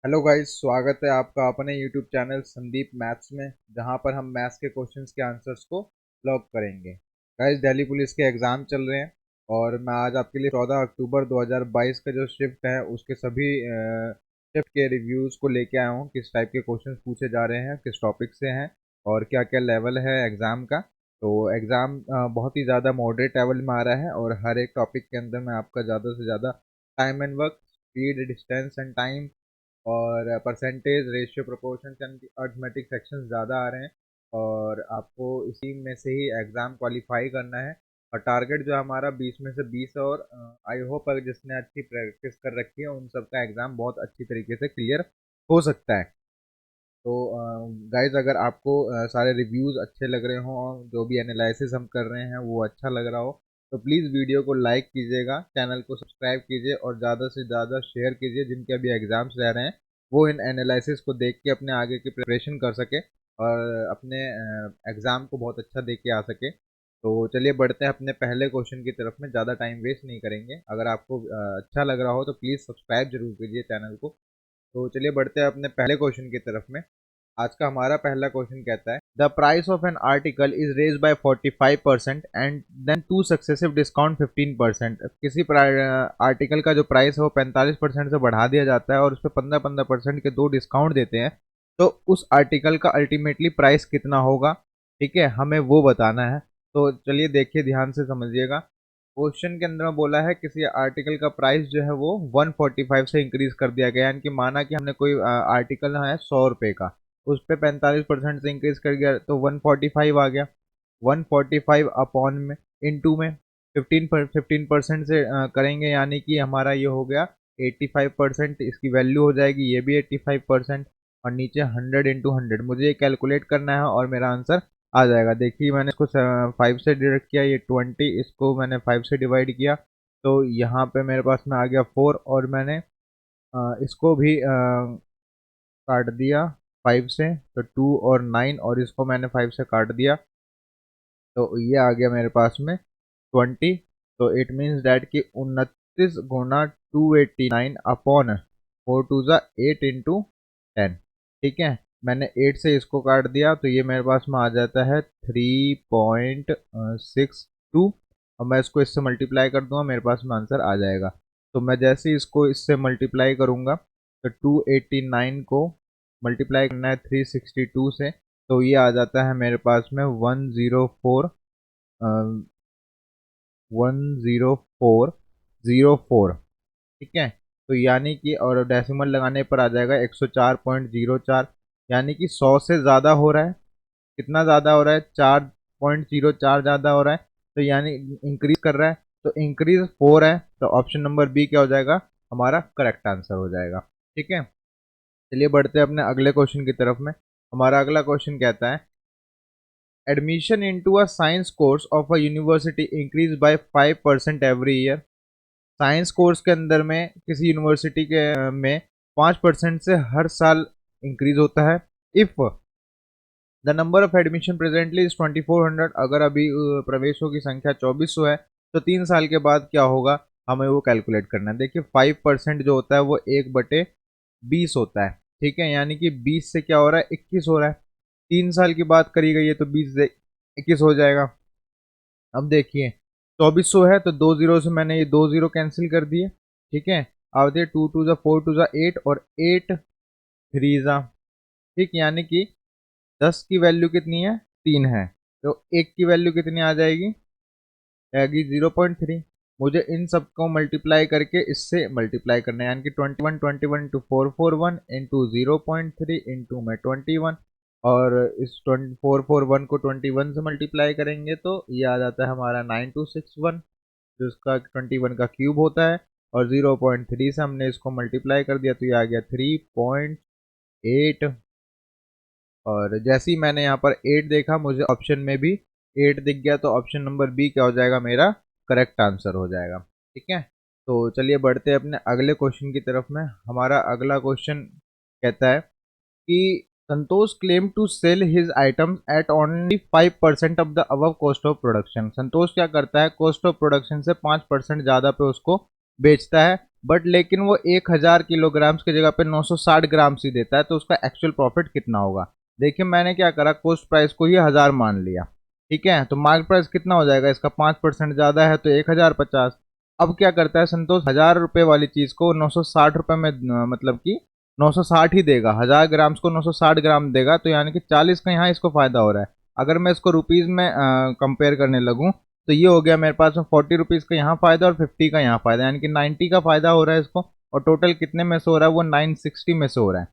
Hello guys, स्वागत है आपका अपने यूट्यूब चैनल संदीप मैथ्स में, जहां पर हम मैथ्स के क्वेश्चंस के आंसर्स को लॉक करेंगे। गाइस, दिल्ली पुलिस के एग्ज़ाम चल रहे हैं और मैं आज आपके लिए 14 अक्टूबर 2022 का जो शिफ्ट है उसके सभी शिफ्ट के रिव्यूज़ को लेके आया हूँ। किस टाइप के क्वेश्चंस पूछे जा रहे हैं, किस टॉपिक से हैं और क्या क्या लेवल है एग्ज़ाम का। तो एग्ज़ाम बहुत ही ज़्यादा मॉडरेट लेवल में आ रहा है और हर एक टॉपिक के अंदर मैं आपका ज़्यादा से ज़्यादा time and work, speed, distance and time और percentage, ratio, proportion and arithmetic section ज़्यादा आ रहे हैं और आपको इसी में से ही एग्ज़ाम क्वालिफाई करना है। और टारगेट जो हमारा 20 में से 20 और आई होप अगर जिसने अच्छी प्रैक्टिस कर रखी है उन सबका एग्ज़ाम बहुत अच्छी तरीके से क्लियर हो सकता है। तो गाइज, अगर आपको सारे रिव्यूज़ अच्छे लग रहे हों और जो भी एनालिसिस हम कर रहे हैं वो अच्छा लग रहा हो तो प्लीज़ वीडियो को लाइक कीजिएगा, चैनल को सब्सक्राइब कीजिए और ज़्यादा से ज़्यादा शेयर कीजिए। जिनके अभी एग्ज़ाम्स रह रहे हैं वो इन एनालिसिस को देख के अपने आगे की प्रिपरेशन कर सके और अपने एग्ज़ाम को बहुत अच्छा दे के आ सके। तो चलिए बढ़ते हैं अपने पहले क्वेश्चन की तरफ में। ज़्यादा टाइम वेस्ट नहीं करेंगे। अगर आपको अच्छा लग रहा हो तो प्लीज़ सब्सक्राइब जरूर कीजिए चैनल को। तो चलिए बढ़ते हैं अपने पहले क्वेश्चन की तरफ में। आज का हमारा पहला क्वेश्चन कहता है the price of an article is raise by 45% and then two successive discount 15%। किसी आर्टिकल का जो प्राइस है वो 45% से बढ़ा दिया जाता है और उस पर 15-15% के दो डिस्काउंट देते हैं। तो उस आर्टिकल का अल्टीमेटली प्राइस कितना होगा? ठीक है, हमें वो बताना है। तो चलिए देखिए, ध्यान से समझिएगा। क्वेश्चन के अंदर बोला है किसी आर्टिकल का प्राइस जो है वो 145 से इंक्रीज कर दिया गया, यानी कि माना कि हमने कोई आर्टिकल है 100 रुपये का, उस पर 45% से इंक्रीज कर गया तो 145 आ गया। 145 अपॉन में इंटू में 15% से करेंगे, यानी कि हमारा ये हो गया 85%। इसकी वैल्यू हो जाएगी ये भी 85% और नीचे 100 × 100 मुझे ये कैलकुलेट करना है और मेरा आंसर आ जाएगा। देखिए, मैंने इसको 5 से डिवाइड किया, ये 20, इसको मैंने 5 से डिवाइड किया तो यहाँ पे मेरे पास में आ गया 4 और मैंने इसको भी काट दिया 5 से, तो 2 और 9 और इसको मैंने 5 से काट दिया तो ये आ गया मेरे पास में 20। तो इट मीन्स डैट कि 29 × 289 अपॉन 4 × 2 = 8 × 10। ठीक है, मैंने 8 से इसको काट दिया तो ये मेरे पास में आ जाता है 3.62 और मैं इसको इससे मल्टीप्लाई कर दूंगा, मेरे पास में आंसर आ जाएगा। तो मैं जैसे ही इसको इससे मल्टीप्लाई करूंगा तो 289 को मल्टीप्लाई करना है 362 से, तो ये आ जाता है मेरे पास में 104 10404। ठीक है, तो यानी कि और डेसिमल लगाने पर आ जाएगा 104.04, यानी कि 100 से ज़्यादा हो रहा है। कितना ज़्यादा हो रहा है? 4.04 ज़्यादा हो रहा है, तो यानी इंक्रीज कर रहा है। तो इंक्रीज 4 है, तो ऑप्शन नंबर बी क्या हो जाएगा? हमारा करेक्ट आंसर हो जाएगा। ठीक है, चलिए बढ़ते हैं अपने अगले क्वेश्चन की तरफ में। हमारा अगला क्वेश्चन कहता है admission into a science course of a university increase by 5% every year. Science course के अंदर में किसी यूनिवर्सिटी के में 5% से हर साल इंक्रीज होता है। If the number of admission presently is 2400, अगर अभी प्रवेशों की संख्या 2400 है तो 3 साल के बाद क्या होगा, हमें वो कैलकुलेट करना है। देखिए, 5% जो होता है वो 1/20 होता है। ठीक है, यानी कि 20 से क्या हो रहा है? 21 हो रहा है। 3 साल की बात करी गई है तो 20 से 21 हो जाएगा। अब देखिए, 2400 है तो 2 जीरो से मैंने ये 2 जीरो कैंसिल कर दिए। ठीक है, अब देखिए 2 2 4 2 8 और 8 3 ठीक, यानी कि 10 की वैल्यू कितनी है? 3 है, तो 1 की वैल्यू कितनी आ जाएगी? आएगी 0.3। मुझे इन सबको मल्टीप्लाई करके इससे मल्टीप्लाई करना है, यानी कि 21 टू 441 इंटू 0.3 इंटू में 21 और इस 441 को 21 से मल्टीप्लाई करेंगे तो ये आ जाता है हमारा 9261, जो इसका 21 का क्यूब होता है। और 0.3 से हमने इसको मल्टीप्लाई कर दिया तो ये आ गया 3.8। और जैसे ही मैंने यहाँ पर 8 देखा मुझे ऑप्शन में भी 8 दिख गया, तो ऑप्शन नंबर बी क्या हो जाएगा? मेरा करेक्ट आंसर हो जाएगा। ठीक है, तो चलिए बढ़ते हैं अपने अगले क्वेश्चन की तरफ में। हमारा अगला क्वेश्चन कहता है कि Santosh claim to sell his items at only 5% of the above cost of production. Santosh क्या करता है? कॉस्ट ऑफ प्रोडक्शन से 5% ज़्यादा पे उसको बेचता है, बट लेकिन वो 1000 किलोग्राम्स की जगह पे 960 ग्राम्स ही देता है, तो उसका एक्चुअल प्रॉफिट कितना होगा। देखिए मैंने क्या करा, कॉस्ट प्राइस को ही 1000 मान लिया, ठीक है। तो मार्केट प्राइस कितना हो जाएगा, इसका 5% ज़्यादा है तो 1050। अब क्या करता है संतोष, 1000 रुपये वाली चीज़ को 960 रुपये में मतलब कि 960 ही देगा, 1000 ग्राम्स को 960 ग्राम देगा, तो यानी कि 40 का यहाँ इसको फायदा हो रहा है। अगर मैं इसको रुपीज़ में कंपेयर करने लगूँ तो ये हो गया मेरे पास में 40 रुपीज़ का यहाँ फायदा और 50 का यहाँ फायदा, यानी कि 90 का फायदा हो रहा है इसको। और टोटल कितने में से हो रहा है, वो 960 में से हो रहा है।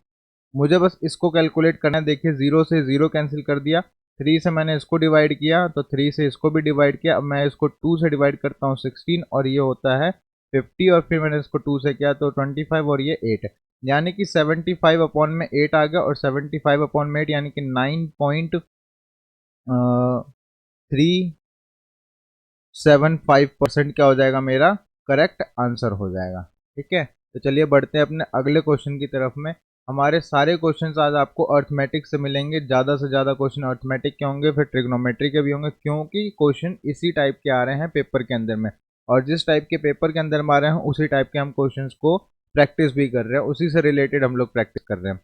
मुझे बस इसको कैलकुलेट करना है। देखिए जीरो से जीरो कैंसिल कर दिया, थ्री से मैंने इसको डिवाइड किया तो थ्री से इसको भी डिवाइड किया। अब मैं इसको टू से डिवाइड करता हूँ 16 और ये होता है 50, और फिर मैंने इसको टू से किया तो 25 और ये 8, यानी कि 75 अपॉन में 8 आ गया, और 75 अपॉन में 8 यानी कि 9.375% क्या हो जाएगा, मेरा करेक्ट आंसर हो जाएगा। ठीक है, तो चलिए बढ़ते हैं अपने अगले क्वेश्चन की तरफ में। हमारे सारे क्वेश्चंस आज आपको अर्थमेटिक से मिलेंगे, ज़्यादा से ज़्यादा क्वेश्चन अर्थमेटिक के होंगे, फिर ट्रिग्नोमेट्री के भी होंगे, क्योंकि क्वेश्चन इसी टाइप के आ रहे हैं पेपर के अंदर में। और जिस टाइप के पेपर के अंदर में आ रहे हैं उसी टाइप के हम क्वेश्चन को प्रैक्टिस भी कर रहे हैं, उसी से रिलेटेड हम लोग प्रैक्टिस कर रहे हैं।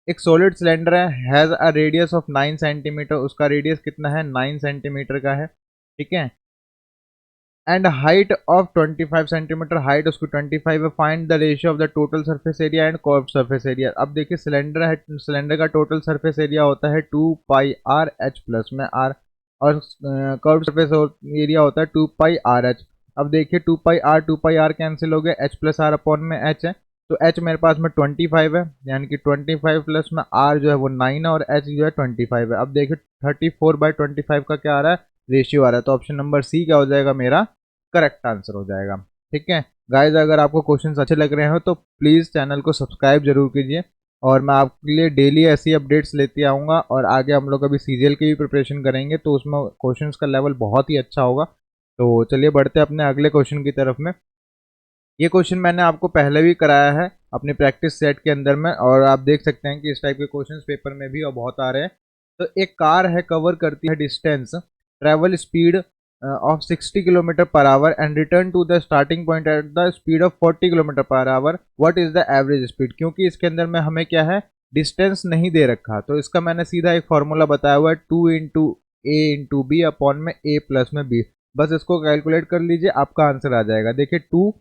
एक सॉलिड सिलेंडर है, has a radius of 9 centimetre, उसका रेडियस कितना है, 9 सेंटीमीटर का है, ठीक है। And height of 25 centimetre, height उसकी 25 है। Find the ratio of the total surface area and curve surface area. अब देखिए सिलेंडर है, सिलेंडर का टोटल सरफेस एरिया होता है 2πr/h प्लस में r, और कर्व सरफेस एरिया होता है 2πr/h। अब देखिए 2πr कैंसिल हो गया, h प्लस आर अपॉन में h है, तो h मेरे पास में 25 है, यानी कि 25 प्लस में r जो है वो 9 है, और h जो है 25 है। अब देखिए 34/25 का क्या आ रहा है, रेशियो आ रहा है, तो ऑप्शन नंबर सी क्या हो जाएगा, मेरा करेक्ट आंसर हो जाएगा। ठीक है गाइज, अगर आपको क्वेश्चंस अच्छे लग रहे हो तो प्लीज़ चैनल को सब्सक्राइब जरूर कीजिए, और मैं आपके लिए डेली ऐसी अपडेट्स लेते आऊँगा। और आगे हम लोग अभी सीजीएल की भी प्रिपरेशन करेंगे, तो उसमें क्वेश्चंस का लेवल बहुत ही अच्छा होगा। तो चलिए बढ़ते हैं अपने अगले क्वेश्चन की तरफ में। ये क्वेश्चन मैंने आपको पहले भी कराया है अपनी प्रैक्टिस सेट के अंदर में, और आप देख सकते हैं कि इस टाइप के क्वेश्चंस पेपर में भी और बहुत आ रहे हैं। तो एक कार है, कवर करती है distance, travel speed of 60 kilometre per hour and return to the starting point at the speed of 40 kilometre per hour, what is the average speed. क्योंकि इसके अंदर में हमें क्या है, डिस्टेंस नहीं दे रखा, तो इसका मैंने सीधा एक फॉर्मूला बताया हुआ है, 2 × a × b अपॉन में a प्लस में b। बस इसको कैलकुलेट कर लीजिए, आपका आंसर आ जाएगा। देखिए 2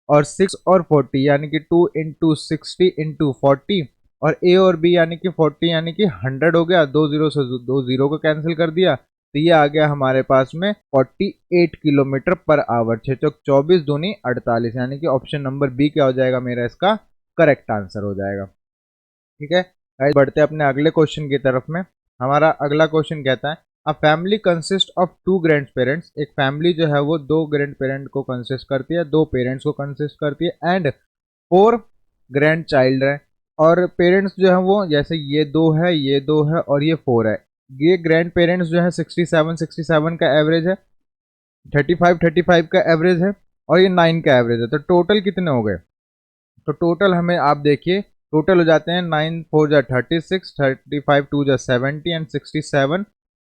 और 6 और 40, यानी कि 2 × 60 × 40, और ए और बी यानी कि 40 यानी कि 100 हो गया, दो जीरो से दो जीरो को कैंसिल कर दिया, तो ये आ गया हमारे पास में 48 किलोमीटर पर आवर। 6 चौक 24 दूनी 48, यानी कि ऑप्शन नंबर बी क्या हो जाएगा, मेरा इसका करेक्ट आंसर हो जाएगा। ठीक है गाइस, बढ़ते हैं अपने अगले क्वेश्चन की तरफ में। हमारा अगला क्वेश्चन कहता है, a family consist of two grand parents. एक फैमिली जो है वो दो ग्रैंड पेरेंट को कंसिस्ट करती है, दो पेरेंट्स को कंसिस्ट करती है, एंड 4 ग्रैंड चाइल्ड है। और पेरेंट्स जो है वो, जैसे ये दो है, ये दो है, और ये 4 है। ये ग्रैंड पेरेंट्स जो है 67 का एवरेज है, 35 का एवरेज है, और ये 9 का एवरेज है। तो टोटल कितने हो गए, तो टोटल हमें आप देखिए टोटल हो जाते हैं 9 4 जा 36, 35 2 जा 70, एंड 67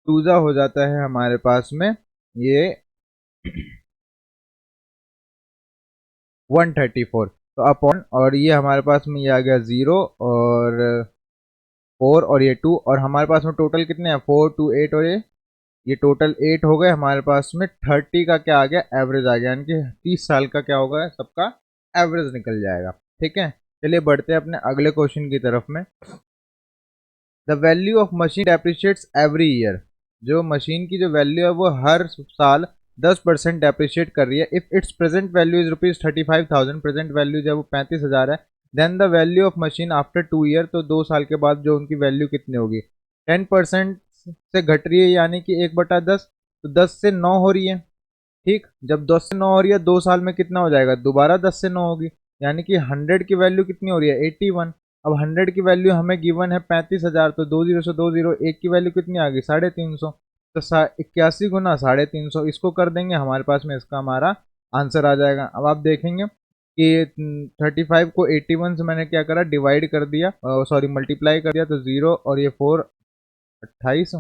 2 जा हो जाता है हमारे पास में ये 134। तो अपॉन, और ये हमारे पास में ये आ गया 0 और 4 और ये 2, और हमारे पास में टोटल कितने हैं, 4 2 8, और ये टोटल 8 हो गए हमारे पास में। 30 का क्या आ गया, एवरेज आ गया, यानी कि 30 साल का क्या होगा, सबका एवरेज निकल जाएगा। ठीक है, चलिए बढ़ते हैं अपने अगले क्वेश्चन की तरफ में। The value of machine depreciates every year. जो मशीन की जो वैल्यू है वो हर साल 10% डेप्रिशिएट कर रही है। If its present value is ₹35,000, present value जो है वो 35,000 है, then the value of machine after 2 year, तो 2 साल के बाद जो उनकी वैल्यू कितनी होगी, 10% से घट रही है, यानी कि 1/10, तो 10 से 9 हो रही है। ठीक, जब 10 से 9 हो रही है, 2 साल में कितना हो जाएगा, दोबारा 10 से 9 होगी, यानी कि 100 की वैल्यू कितनी हो रही है, 81। अब 100 की वैल्यू हमें गिवन है 35,000, तो दो जीरो से दो जीरो, एक की वैल्यू कितनी आ गई, 350। तो 81 गुना 350, इसको कर देंगे, हमारे पास में इसका हमारा आंसर आ जाएगा। अब आप देखेंगे कि 35 को 81 से मैंने क्या करा, डिवाइड कर दिया, सॉरी मल्टीप्लाई कर दिया, तो 0 और ये 4 28,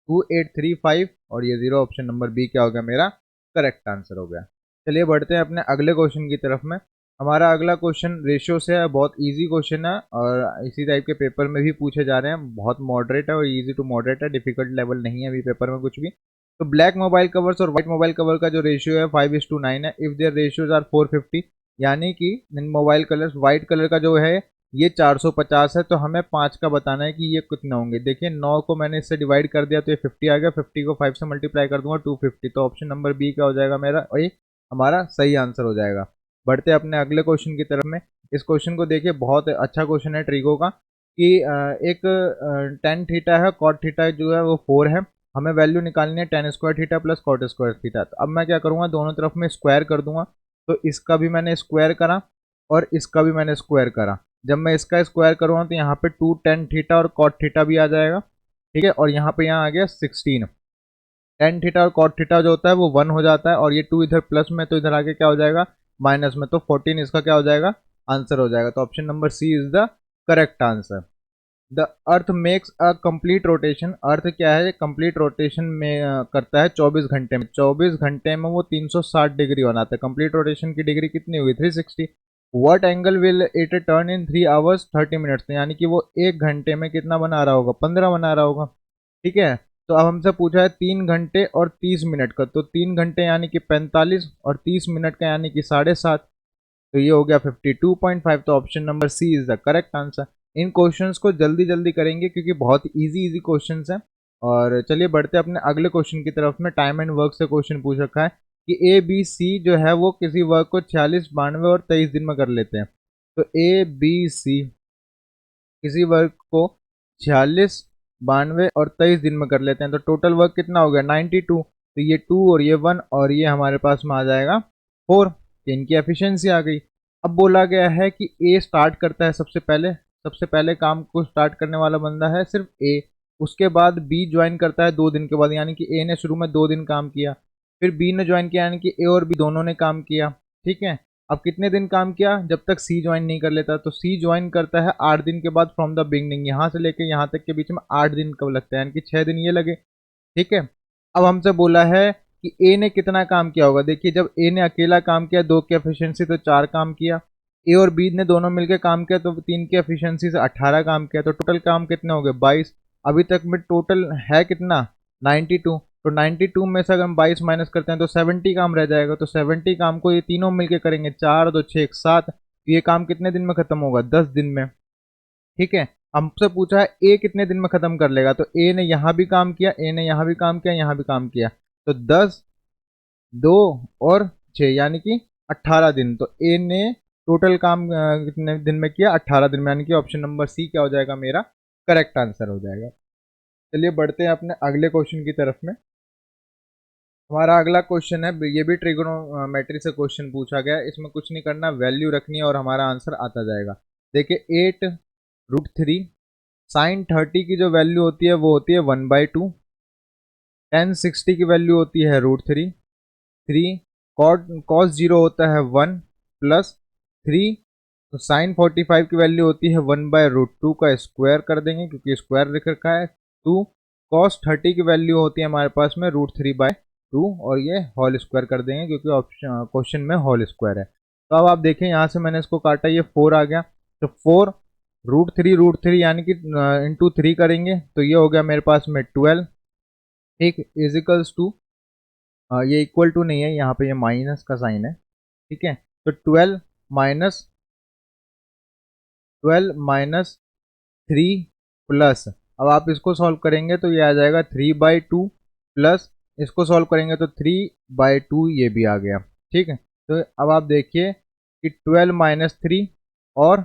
2835, और ये 0, ऑप्शन नंबर बी क्या हो गया, मेरा करेक्ट आंसर हो गया। चलिए बढ़ते हैं अपने अगले क्वेश्चन की तरफ में। हमारा अगला क्वेश्चन रेशियो से है, बहुत इजी क्वेश्चन है और इसी टाइप के पेपर में भी पूछे जा रहे हैं। बहुत मॉडरेट है और इजी टू मॉडरेट है, डिफिकल्ट लेवल नहीं है अभी पेपर में कुछ भी। तो ब्लैक मोबाइल कवर्स और व्हाइट मोबाइल कवर का जो रेशियो है 5:9 है इफ देयर रेशियोज आर 450, यानी कि इन मोबाइल कलर्स व्हाइट कलर का जो है ये 450 है, तो हमें 5 का बताना है कि ये कितने होंगे। देखिए 9 को मैंने इससे डिवाइड कर दिया तो ये 50 आ गया, 50 को 5 से मल्टीप्लाई कर दूंगा 250, तो ऑप्शन नंबर बी क्या हो जाएगा मेरा, और ये हमारा सही आंसर हो जाएगा। बढ़ते अपने अगले क्वेश्चन की तरफ में। इस क्वेश्चन को देखिए, बहुत अच्छा क्वेश्चन है ट्रिगो का कि एक टेन थीटा है, कॉट थीटा जो है वो 4 है, हमें वैल्यू निकालनी है tan square theta plus cot square theta. तो अब मैं क्या करूँगा, दोनों तरफ में स्क्वायर कर दूंगा। तो इसका भी मैंने स्क्वायर करा और इसका भी मैंने स्क्वायर करा। जब मैं इसका स्क्वायर करूँगा तो यहाँ पे 2 टेन थीटा और कॉट थीटा भी आ जाएगा, ठीक है। और यहाँ पे यहाँ आ गया 16। टेन थीटा और कॉट थीटा जो होता है वो 1 हो जाता है, और ये 2 इधर प्लस में तो इधर आगे क्या हो जाएगा माइनस में, तो 14 इसका क्या हो जाएगा आंसर हो जाएगा। तो option number C is the correct answer. The earth makes a complete rotation, earth क्या है कंप्लीट रोटेशन में करता है 24 घंटे में, 24 घंटे में वो 360 डिग्री बनाता है। कंप्लीट रोटेशन की डिग्री कितनी हुई 360। What angle will it turn in 3 hours 30 minutes, यानी कि वो 1 घंटे में कितना बना रहा होगा 15 बना रहा होगा, ठीक है। तो अब हमसे पूछा है 3 घंटे और 30 मिनट का, तो 3 घंटे यानी कि 45 और 30 मिनट का यानी कि 7.5, तो ये हो गया 52.5। तो option number C is the correct answer. इन क्वेश्चंस को जल्दी जल्दी करेंगे क्योंकि बहुत इजी इजी क्वेश्चंस हैं। और चलिए बढ़ते अपने अगले क्वेश्चन की तरफ में। टाइम एंड वर्क से क्वेश्चन पूछ रखा है कि ए बी सी जो है वो किसी वर्क को 46, 92 और 23 दिन में कर लेते हैं। तो ए बी सी किसी वर्क को 46, 92 और 23 दिन में कर लेते हैं, तो टोटल वर्क कितना हो गया 92। तो ये 2 और ये 1 और ये हमारे पास में आ जाएगा 4, इनकी एफिशिएंसी आ गई। अब बोला गया है कि ए स्टार्ट करता है सबसे पहले काम को स्टार्ट करने वाला बंदा है सिर्फ ए, उसके बाद बी ज्वाइन करता है 2 दिन के बाद, यानी कि ए ने शुरू में 2 दिन काम किया, फिर बी ने ज्वाइन किया, यानी कि ए और बी दोनों ने काम किया, ठीक है। अब कितने दिन काम किया, जब तक सी ज्वाइन नहीं कर लेता, तो सी ज्वाइन करता है 8 दिन के बाद फ्रॉम द बिगनिंग, यहाँ से लेके यहाँ तक के बीच में 8 दिन कब लगता है, यानी कि 6 दिन ये लगे, ठीक है। अब हमसे बोला है कि ए ने कितना काम किया होगा। देखिए जब ए ने अकेला काम किया 2 की एफिशिएंसी तो 4 काम किया, ए और बी ने दोनों मिलकर काम किया तो 3 की एफिशिएंसी से 18 काम किया, तो टोटल काम कितने हो गए 22। अभी तक में टोटल है कितना 92, तो 92 में से अगर हम 22 माइनस करते हैं तो 70 काम रह जाएगा। तो 70 काम को ये तीनों मिलके करेंगे, 4 2 6 7, तो ये काम कितने दिन में खत्म होगा 10 दिन में, ठीक है। हमसे पूछा है ए कितने दिन में खत्म कर लेगा, तो ए ने यहाँ भी काम किया, ए ने यहाँ भी काम किया, यहाँ भी काम किया, तो 10 2 और 6 यानी कि 18 दिन। तो ए ने टोटल काम कितने दिन में किया 18 दिन में, यानी कि ऑप्शन नंबर सी क्या हो जाएगा मेरा करेक्ट आंसर हो जाएगा। चलिए बढ़ते हैं अपने अगले क्वेश्चन की तरफ में। हमारा अगला क्वेश्चन है, ये भी ट्रिगोनोमेट्री से क्वेश्चन पूछा गया है। इसमें कुछ नहीं करना, वैल्यू रखनी है और हमारा आंसर आता जाएगा। देखिए 8√3 साइन 30 की जो वैल्यू होती है वो होती है 1/2, टेन 60 की वैल्यू होती है √3 कॉस 0 होता है 1 + 3, तो साइन 45 की वैल्यू होती है 1/√2 का स्क्वायर कर देंगे क्योंकि स्क्वायर लिख रखा है 2, कॉस 30 की वैल्यू होती है हमारे पास में √3/2 और ये होल स्क्वायर कर देंगे क्योंकि ऑप्शन क्वेश्चन में होल स्क्वायर है। तो अब आप देखें यहाँ से मैंने इसको काटा, ये 4 आ गया, तो 4 √3 यानी कि इंटू 3 करेंगे तो ये हो गया मेरे पास में 12, ठीक, इजिकल्स टू, ये इक्वल टू नहीं है यहाँ पे, ये माइनस का साइन है, ठीक है। तो 12 माइनस 3 प्लस, अब आप इसको सॉल्व करेंगे तो ये आ जाएगा 3/2 प्लस इसको सॉल्व करेंगे तो 3/2 ये भी आ गया, ठीक है। तो अब आप देखिए कि 12 - 3 और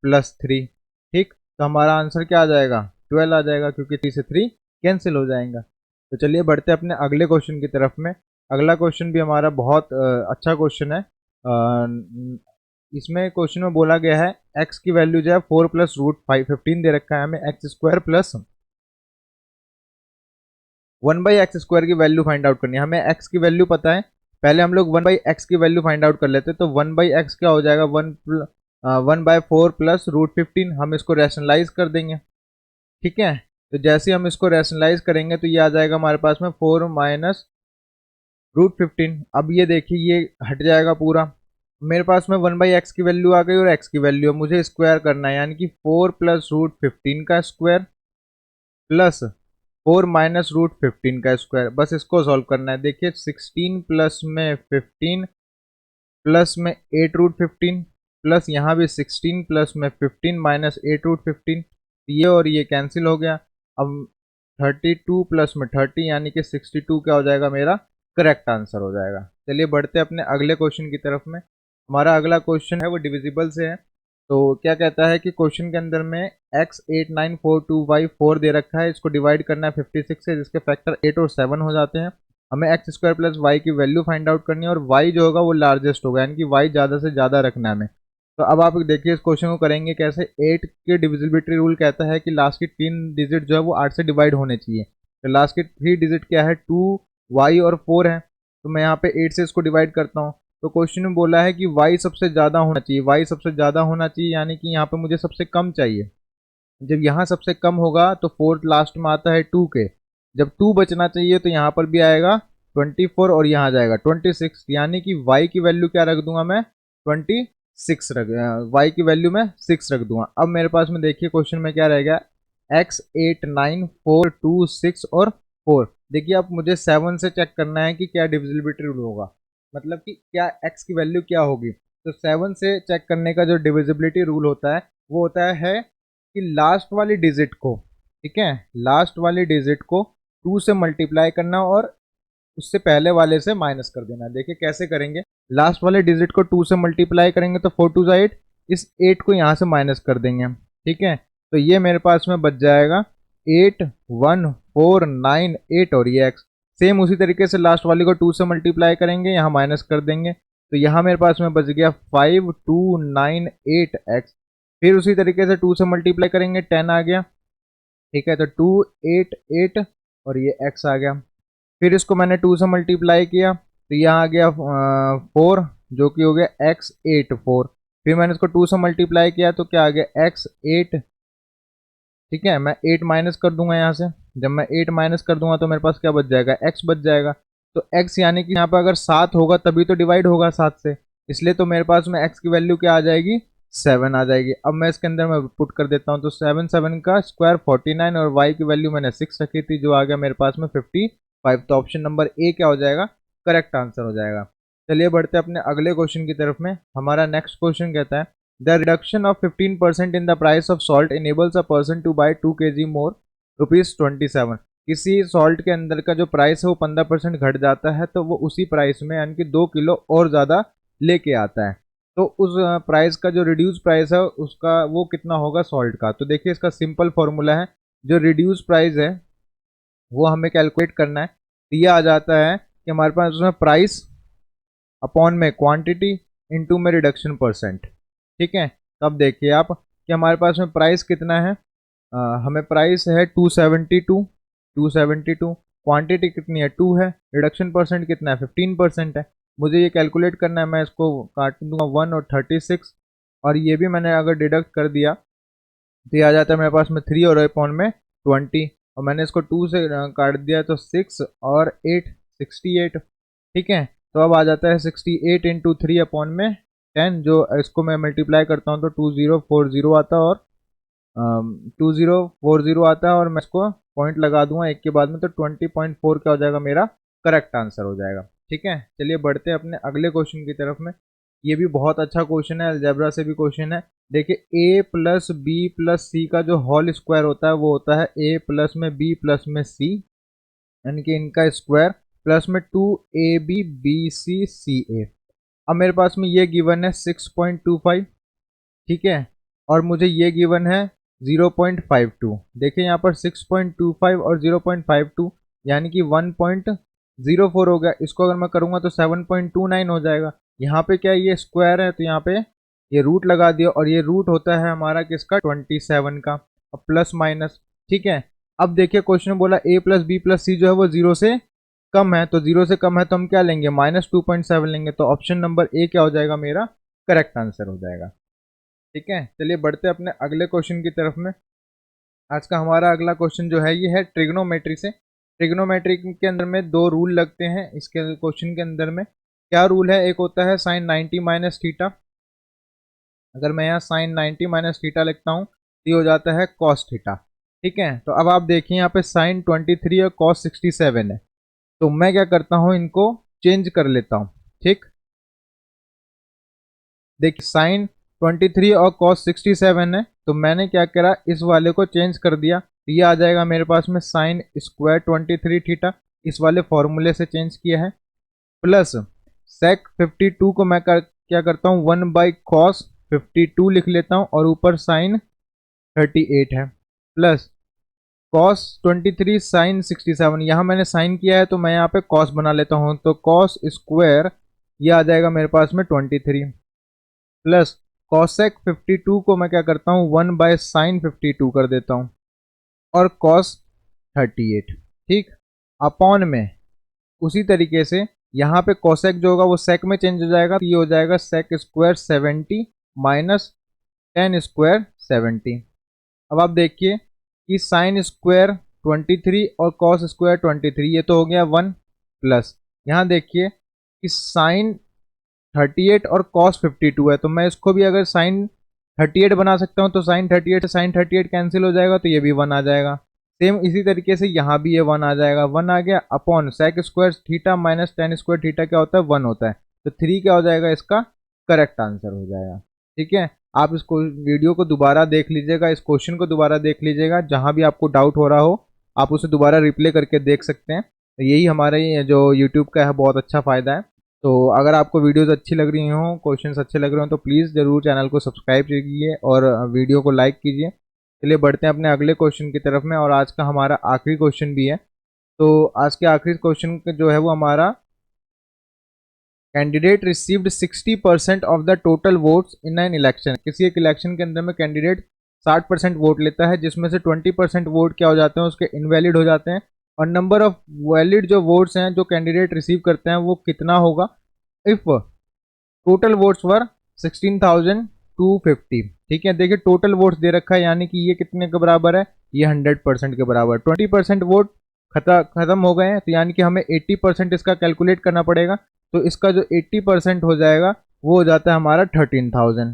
+3, ठीक, तो हमारा आंसर क्या आ जाएगा 12 आ जाएगा क्योंकि 3 से 3 कैंसिल हो जाएगा। तो चलिए बढ़ते अपने अगले क्वेश्चन की तरफ में। अगला क्वेश्चन भी हमारा बहुत अच्छा क्वेश्चन है। इसमें क्वेश्चन में बोला गया है x की वैल्यू जो है 4 + √15 दे रखा है हमें, x² प्लस 1/x² की वैल्यू फाइंड आउट करनी है। हमें x की वैल्यू पता है, पहले हम लोग 1/x की वैल्यू फाइंड आउट कर लेते हैं। तो 1/x क्या हो जाएगा 1/4 + √15, हम इसको रैशनलाइज कर देंगे, ठीक है। तो जैसे हम इसको रैशनलाइज करेंगे तो ये आ जाएगा हमारे पास में 4 - √15। अब ये देखिए ये हट जाएगा पूरा, मेरे पास में 1/x की वैल्यू आ गई और x की वैल्यू है, मुझे स्क्वायर करना है, यानी कि 4 प्लस रूट 15 का स्क्वायर प्लस 4 माइनस रूट 15 का स्क्वायर, बस इसको सॉल्व करना है। देखिए 16 प्लस में 15 प्लस में 8 रूट 15 प्लस यहाँ भी 16 प्लस में 15 माइनस 8 रूट 15, ये और ये कैंसिल हो गया। अब 32 प्लस में 30 यानी कि 62 क्या हो जाएगा, मेरा करेक्ट आंसर हो जाएगा। चलिए बढ़ते अपने अगले क्वेश्चन की तरफ में। हमारा अगला क्वेश्चन है वो डिविजिबल से है। तो क्या कहता है कि क्वेश्चन के अंदर में x8942y4 दे रखा है, इसको डिवाइड करना है 56 से, जिसके फैक्टर 8 और 7 हो जाते हैं। हमें एक्स स्क्वायर प्लस वाई की वैल्यू फाइंड आउट करनी है और वाई जो होगा वो लार्जेस्ट होगा, यानी कि वाई ज़्यादा से ज़्यादा रखना है हमें। तो अब आप देखिए इस क्वेश्चन को करेंगे कैसे। 8 के डिविजिबिलिटी रूल कहता है कि लास्ट की 3 डिजिट जो है वो 8 से डिवाइड होने चाहिए। तो लास्ट की 3 डिजिट क्या है, 2 वाई और 4 है। तो मैं यहाँ पे 8 से इसको डिवाइड करता हूँ। तो क्वेश्चन में बोला है कि वाई सबसे ज़्यादा होना चाहिए, वाई सबसे ज़्यादा होना चाहिए, यानी कि यहाँ पे मुझे सबसे कम चाहिए। जब यहाँ सबसे कम होगा तो फोर्थ लास्ट में आता है 2 के, जब 2 बचना चाहिए तो यहाँ पर भी आएगा 24 और यहाँ जाएगा 26, यानी कि y की वैल्यू क्या रख दूंगा मैं, 26 रख, y की वैल्यू मैं 6 रख दूंगा। अब मेरे पास में देखिए क्वेश्चन में क्या रहेगा, x8942 6 और 4। देखिए अब मुझे 7 से चेक करना है कि क्या डिविजिबिलिटी रूल होगा, मतलब कि क्या x की वैल्यू क्या होगी। तो 7 से चेक करने का जो डिविजिबिलिटी रूल होता है वो होता है कि लास्ट वाली डिजिट को, ठीक है, लास्ट वाली डिजिट को 2 से मल्टीप्लाई करना और उससे पहले वाले से माइनस कर देना। देखिए कैसे करेंगे, लास्ट वाले डिजिट को 2 से मल्टीप्लाई करेंगे तो 4 2 जा 8, इस 8 को यहाँ से माइनस कर देंगे, ठीक है। तो ये मेरे पास में बच जाएगा 8149 और ये x। सेम उसी तरीके से लास्ट वाली को 2 से मल्टीप्लाई करेंगे, यहाँ माइनस कर देंगे, तो यहाँ मेरे पास में बच गया 5298x। फिर उसी तरीके से 2 से मल्टीप्लाई करेंगे, 10 आ गया, ठीक है। तो 288 और ये x आ गया। फिर इसको मैंने 2 से मल्टीप्लाई किया तो यहाँ आ गया 4, जो कि हो गया x84। फिर मैंने इसको 2 से मल्टीप्लाई किया तो क्या आ गया, x8, ठीक है। मैं 8 माइनस कर दूंगा यहाँ से, जब मैं 8 माइनस कर दूंगा तो मेरे पास क्या बच जाएगा, x बच जाएगा। तो x यानी कि यहाँ पर अगर 7 होगा तभी तो डिवाइड होगा 7 से, इसलिए तो मेरे पास में x की वैल्यू क्या आ जाएगी, 7 आ जाएगी। अब मैं इसके अंदर मैं पुट कर देता हूँ, तो 7 7 का स्क्वायर 49 और y की वैल्यू मैंने 6 रखी थी, जो आ गया मेरे पास में 55। तो ऑप्शन नंबर ए क्या हो जाएगा, करेक्ट आंसर हो जाएगा। चलिए बढ़ते अपने अगले क्वेश्चन की तरफ में। हमारा नेक्स्ट क्वेश्चन कहता है the reduction of 15% in the price of salt enables a person to buy 2 kg more ₹27। किसी सॉल्ट के अंदर का जो प्राइस है वो 15% घट जाता है, तो वो उसी प्राइस में यानी कि 2 किलो और ज़्यादा लेके आता है। तो उस प्राइस का जो रिड्यूस प्राइस है उसका वो कितना होगा सॉल्ट का। तो देखिए इसका सिंपल फॉर्मूला है, जो रिड्यूस प्राइस है वो हमें कैलकुलेट करना है। तो ये आ जाता है कि हमारे पास उसमें प्राइस अपॉन में क्वांटिटी इनटू में रिडक्शन परसेंट, ठीक है। तो अब देखिए आप कि हमारे पास में प्राइस कितना है, हमें प्राइस है 272, क्वांटिटी कितनी है 2 है, रिडक्शन परसेंट कितना है 15% है। मुझे ये कैलकुलेट करना है, मैं इसको काट दूंगा 1 और 36, और ये भी मैंने अगर डिडक्ट कर दिया तो ये आ जाता है मेरे पास में 3 और अपॉन में 20, और मैंने इसको 2 से काट दिया तो 6 और 8 68, ठीक है। तो अब आ जाता है 68 इंटू 3 अपॉन में 10, जो इसको मैं मल्टीप्लाई करता हूँ तो 2040 आता है, और 2040 आता है, और मैं इसको पॉइंट लगा दूंगा एक के बाद में, तो 20.4 क्या हो जाएगा, मेरा करेक्ट आंसर हो जाएगा, ठीक है। चलिए बढ़ते हैं अपने अगले क्वेश्चन की तरफ में। ये भी बहुत अच्छा क्वेश्चन है, अलजेब्रा से भी क्वेश्चन है। देखिए a प्लस बी प्लस सी का जो होल स्क्वायर होता है वो होता है a प्लस में b प्लस में c, यानी कि इनका स्क्वायर, प्लस में 2ab bc ca। अब मेरे पास में ये गिवन है 6.25, ठीक है, और मुझे ये गिवन है 0.52। देखिए यहाँ पर 6.25 और 0.52 यानी कि 1.04 हो गया। इसको अगर मैं करूँगा तो 7.29 हो जाएगा। यहाँ पे क्या ये स्क्वायर है तो यहाँ पे ये रूट लगा दिया, और ये रूट होता है हमारा किसका, 27 का। अब प्लस माइनस, ठीक है। अब देखिए क्वेश्चन में बोला a प्लस बी प्लस सी जो है वो 0 से कम है, तो 0 से कम है तो हम क्या लेंगे, -2.7 लेंगे। तो ऑप्शन नंबर ए क्या हो जाएगा, मेरा करेक्ट आंसर हो जाएगा, ठीक है। चलिए बढ़ते अपने अगले क्वेश्चन की तरफ में। आज का हमारा अगला क्वेश्चन जो है ये है ट्रिग्नोमेट्री से। ट्रिग्नोमेट्री के अंदर में दो रूल लगते हैं इसके क्वेश्चन के अंदर में। क्या रूल है, एक होता है साइन 90 माइनस थीटा। अगर मैं यहाँ साइन 90 माइनस थीटा लिखता हूँ तो ये हो जाता है कॉस थीटा। ठीक है, तो अब आप देखिए यहाँ पे साइन 23 और कॉस 67 है, तो मैं क्या करता हूँ, इनको चेंज कर लेता हूँ। ठीक, देखिए साइन 23 और कॉस 67 है, तो मैंने क्या करा, इस वाले को चेंज कर दिया, तो ये आ जाएगा मेरे पास में साइन स्क्वायर 23 थीटा, इस वाले फॉर्मूले से चेंज किया है। प्लस सेक 52 को मैं क्या करता हूँ, 1/cos 52 लिख लेता हूँ, और ऊपर साइन 38 है। प्लस कॉस 23 साइन 67, यहाँ मैंने साइन किया है तो मैं यहाँ पे कॉस बना लेता हूँ, तो कॉस स्क्वायर ये आ जाएगा मेरे पास में 23। प्लस कॉसेक 52 को मैं क्या करता हूँ, 1/sin 52 कर देता हूँ, और कॉस 38। ठीक, अपॉन में उसी तरीके से यहाँ पे कोसेक जो होगा वो सेक में चेंज हो जाएगा, तो ये हो जाएगा sec square 70 minus tan square 70। अब आप देखिए कि साइन स्क्वायर 23 और कॉस स्क्वायर 23 ये तो हो गया 1, प्लस यहाँ देखिए कि साइन 38 और कॉस 52 है, तो मैं इसको भी अगर साइन 38 बना सकता हूँ, तो साइन 38 से साइन 38 कैंसिल हो जाएगा, तो ये भी 1 आ जाएगा। सेम इसी तरीके से यहाँ भी ये 1 आ जाएगा, 1 आ गया, upon sec square theta minus tan square theta क्या होता है, 1 होता है, तो 3 क्या हो जाएगा, इसका करेक्ट आंसर हो जाएगा। ठीक है, आप इसको वीडियो को दोबारा देख लीजिएगा, इस क्वेश्चन को दोबारा देख लीजिएगा, जहाँ भी आपको डाउट हो रहा हो आप उसे दोबारा रिप्ले करके देख सकते हैं। तो यही हमारे जो यूट्यूब का है बहुत अच्छा फ़ायदा है। तो अगर आपको वीडियोस अच्छी लग रही हों, क्वेश्चंस अच्छे लग रहे हो, तो प्लीज़ ज़रूर चैनल को सब्सक्राइब कीजिए और वीडियो को लाइक कीजिए। चलिए बढ़ते हैं अपने अगले क्वेश्चन की तरफ में, और आज का हमारा आखिरी क्वेश्चन भी है। तो आज के आखिरी क्वेश्चन जो है वो हमारा, candidate received 60% of the total votes in an election. किसी एक इलेक्शन के अंदर में कैंडिडेट 60% वोट लेता है, जिसमें से 20% वोट क्या हो जाते हैं, उसके इनवैलिड हो जाते हैं, और नंबर ऑफ वैलिड जो वोट्स हैं जो कैंडिडेट रिसीव करते हैं वो कितना होगा, इफ टोटल वोट्स वर 16,250। ठीक है, देखिए टोटल वोट्स दे रखा है, यानी कि ये कितने के बराबर है, ये 100% के बराबर। 20% वोट खत्म हो गए हैं, तो यानी कि हमें 80% इसका कैलकुलेट करना पड़ेगा, तो इसका जो 80% हो जाएगा वो हो जाता है हमारा 13,000।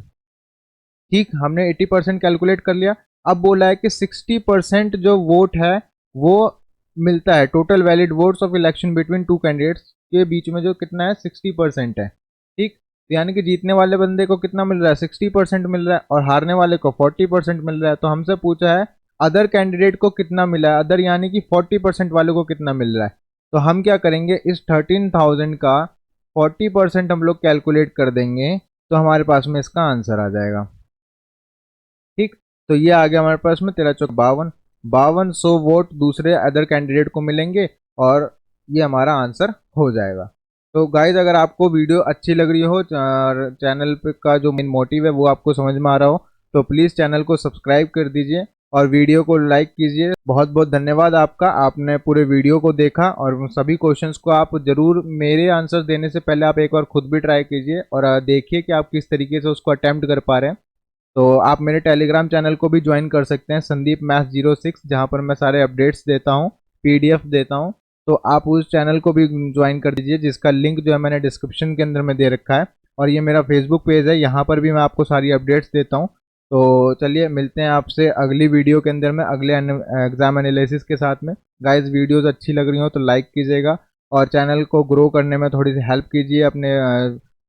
ठीक, हमने 80% कैलकुलेट कर लिया। अब बोला है कि 60% जो वोट है वो मिलता है, total valid votes of election between two candidates के बीच में जो कितना है, 60% है। ठीक, तो यानी कि जीतने वाले बंदे को कितना मिल रहा है, 60% मिल रहा है, और हारने वाले को 40% मिल रहा है। तो हमसे पूछा है अदर कैंडिडेट को कितना मिला है, अदर यानी कि 40% वाले को कितना मिल रहा है। तो हम क्या करेंगे, इस 13,000 का 40% हम लोग कैलकुलेट कर देंगे, तो हमारे पास में इसका आंसर आ जाएगा। ठीक, तो ये आ गया हमारे पास में 13×4 52, 5200 वोट दूसरे अदर कैंडिडेट को मिलेंगे, और ये हमारा आंसर हो जाएगा। तो गाइज अगर आपको वीडियो अच्छी लग रही हो और चैनल पे का जो मेन मोटिव है वो आपको समझ में आ रहा हो, तो प्लीज़ चैनल को सब्सक्राइब कर दीजिए और वीडियो को लाइक कीजिए। बहुत बहुत धन्यवाद आपका, आपने पूरे वीडियो को देखा, और सभी क्वेश्चंस को आप ज़रूर मेरे आंसर देने से पहले आप एक बार खुद भी ट्राई कीजिए, और देखिए कि आप किस तरीके से उसको अटैम्प्ट कर पा रहे हैं। तो आप मेरे टेलीग्राम चैनल को भी ज्वाइन कर सकते हैं, संदीप मैथ्स 06, जहाँ पर मैं सारे अपडेट्स देता हूँ, पीडीएफ देता हूँ। तो आप उस चैनल को भी ज्वाइन कर दीजिए, जिसका लिंक जो है मैंने डिस्क्रिप्शन के अंदर में दे रखा है, और ये मेरा फेसबुक पेज है, यहाँ पर भी मैं आपको सारी अपडेट्स देता हूँ। तो चलिए मिलते हैं आपसे अगली वीडियो के अंदर में, अगले एग्जाम एनालिसिस के साथ में। गाइज वीडियोज़ अच्छी लग रही हो तो लाइक कीजिएगा, और चैनल को ग्रो करने में थोड़ी सी हेल्प कीजिए, अपने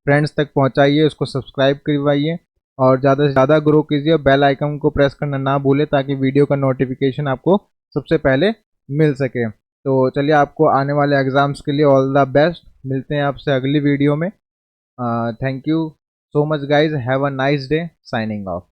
फ्रेंड्स तक पहुँचाइए, उसको सब्सक्राइब करवाइए, और ज़्यादा से ज़्यादा ग्रो कीजिए। बेल आइकन को प्रेस करना ना भूलें, ताकि वीडियो का नोटिफिकेशन आपको सबसे पहले मिल सके। तो चलिए आपको आने वाले एग्ज़ाम्स के लिए ऑल द बेस्ट, मिलते हैं आपसे अगली वीडियो में। Thank you so much guys, have a nice day, signing off.